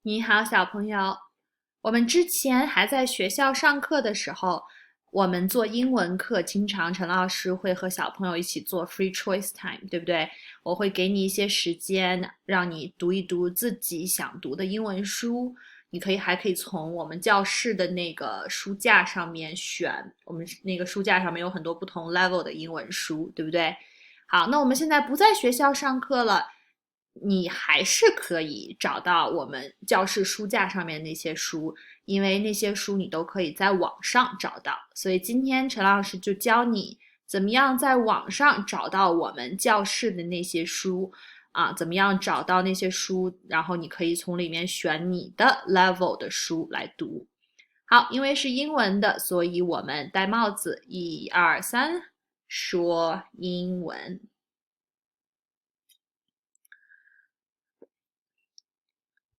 你好，小朋友。我们之前还在学校上课的时候，我们做英文课，经常陈老师会和小朋友一起做 free choice time，对不对？我会给你一些时间，让你读一读自己想读的英文书。还可以从我们教室的那个书架上面选，我们那个书架上面有很多不同 level 的英文书，对不对？好，那我们现在不在学校上课了，你还是可以找到我们教室书架上面那些书，因为那些书你都可以在网上找到。所以今天陈老师就教你怎么样在网上找到我们教室的那些书啊，怎么样找到那些书，然后你可以从里面选你的 level 的书来读。好，因为是英文的，所以我们戴帽子，一二三，说英文。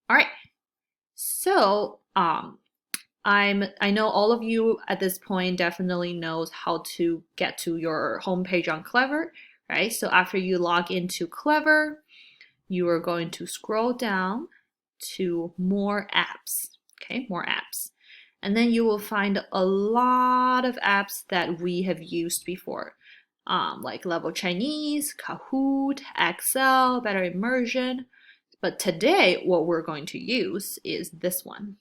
All right. So, I know all of you at this point definitely knows how to get to your homepage on Clever, right? So after you log into Clever, you are going to scroll down to more apps. Okay, more apps. And then you will find a lot of apps that we have used before, like Level Chinese, Kahoot, Excel, Better Immersion. But today, what we're going to use is this one.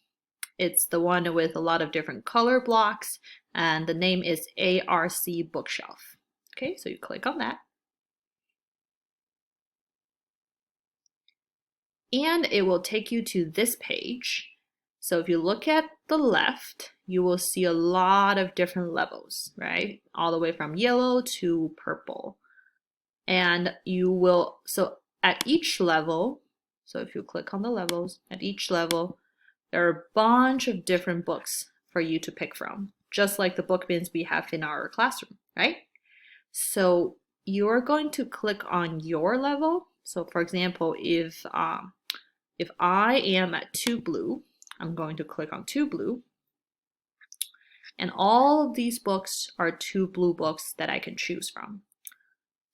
It's the one with a lot of different color blocks, and the name is ARC Bookshelf. Okay, so you click on that. And it will take you to this page. So if you look at the left, you will see a lot of different levels, right? All the way from yellow to purple. And so at each level, so if you click on the levels, at each level, there are a bunch of different books for you to pick from, just like the book bins we have in our classroom, right? So you're going to click on your level. So for example, if I am at 2 blue, I'm going to click on 2 blue. And all of these books are 2 blue books that I can choose from.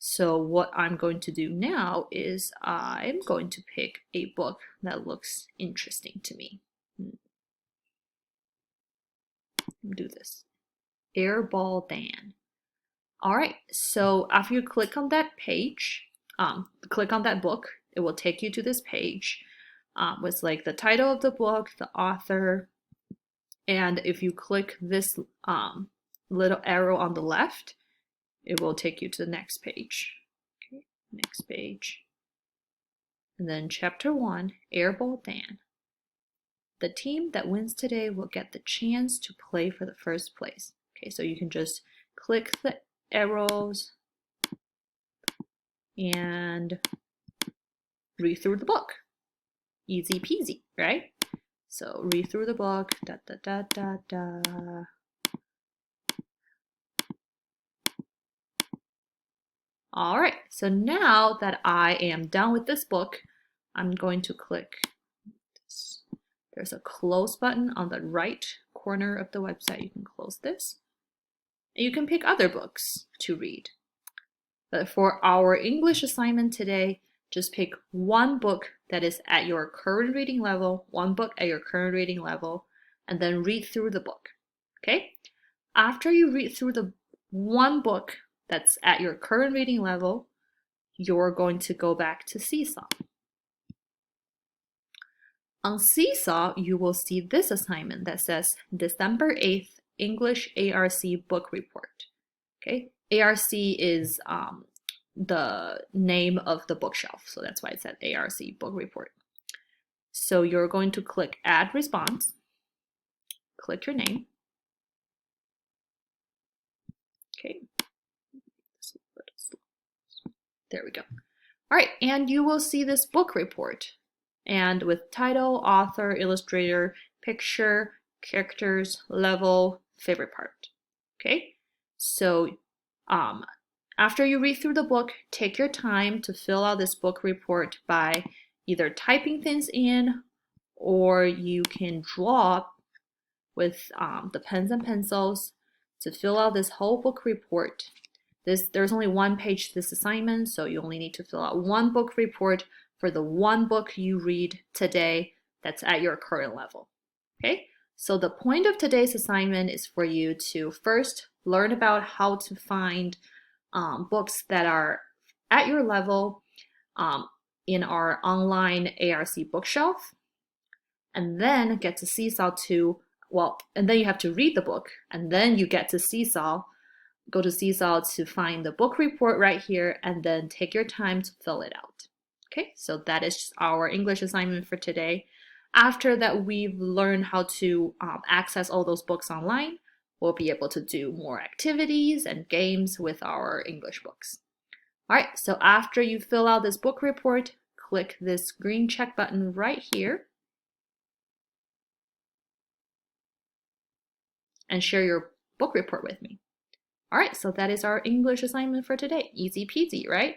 So what I'm going to do now is I'm going to pick a book that looks interesting to me. Do this. Airball Dan. All right, so after you click on that page, click on that book, it will take you to this page with like the title of the book, the author, and if you click this little arrow on the left, it will take you to the next page. Okay, next page. And then chapter 1, Airball Dan. The team that wins today will get the chance to play for the first place. Okay, so you can just click the arrows and read through the book. Easy peasy, right? So read through the book. Da da da da da. All right, so now that I am done with this book, I'm going to click this. There's a close button on the right corner of the website. You can close this. And you can pick other books to read. But for our English assignment today, just pick one book that is at your current reading level, one book at your current reading level, and then read through the book. Okay? After you read through the one book that's at your current reading level, you're going to go back to Seesaw. On Seesaw, you will see this assignment that says December 8th English ARC book report. Okay? ARC is the name of the bookshelf, so that's why it said ARC book report. So you're going to click add response, click your name. Okay. There we go. All right, and you will see this book report, and with title, author, illustrator, picture, characters, level, favorite part. Okay, so after you read through the book, take your time to fill out this book report by either typing things in, or you can draw with the pens and pencils to fill out this whole book report. There's only one page to this assignment, so you only need to fill out one book report for the one book you read today that's at your current level. Okay, so the point of today's assignment is for you to first learn about how to find books that are at your level in our online ARC bookshelf, and then get to Seesaw to, and then you have to read the book, and then you get to Seesaw, go to Seesaw to find the book report right here, and then take your time to fill it out. Okay, so that is our English assignment for today. After that, we've learned how to access all those books online, we'll be able to do more activities and games with our English books. All right, so after you fill out this book report, click this green check button right here and share your book report with me. All right, so that is our English assignment for today. Easy peasy, right?